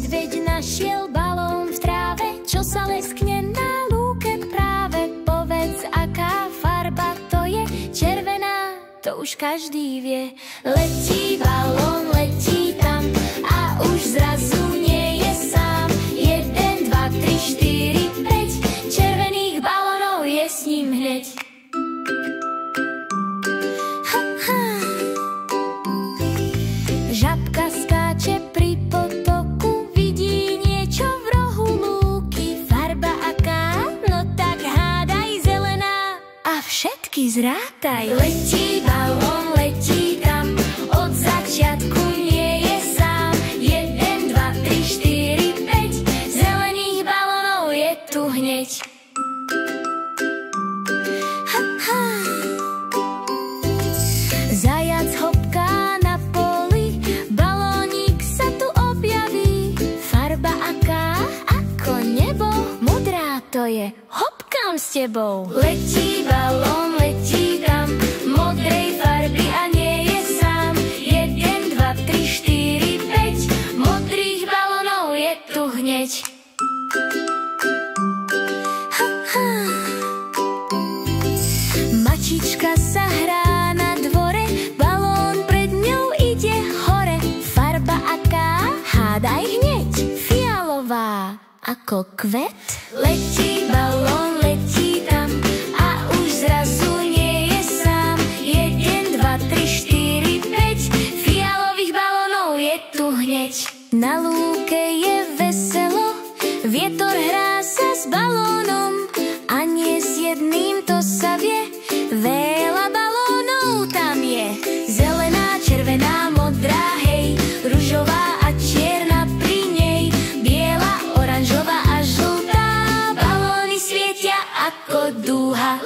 Medveď našiel balón v tráve, čo sa leskne na lúke práve. Povedz, aká farba to je, červená, to už každý vie. Letí balón, letí tam a už zrazu nie je sám. 1, 2, 3, 4, 5, červených balónov je s ním hneď. Žabka skáče pri potoku, vidí niečo v rohu lúky. Farba aká? No tak hádaj, zelená a všetky zrátaj. Letí balón, letí tam, od začiatku nie je sám. 1, 2, 3, 4, 5, zelených balónov je tu hneď. Zajac hopká na poli, balónik sa tu objaví. Farba aká? Ako nebo, modrá to je, hopkám s tebou. Letí balón, letí tam, modrej farby a nie je sám. 1, 2, 3, 4, 5, modrých balónov je tu hneď. Mačička sa hrá na dvore, balón pred ňou ide hore. Farba aká? Hádaj hneď, fialová, ako kvet. Letí balón, letí tam a už zrazu nie je sám. 1, 2, 3, 4, 5, fialových balónov je tu hneď. Na lúke je veselo, vietor hrá sa s balónom a nie s jedným, to sa vie. Veľa balónov tam je, zelená, červená, modrá, hej, ružová a čierna pri nej, biela, oranžová a žltá, balóny svietia ako dúha.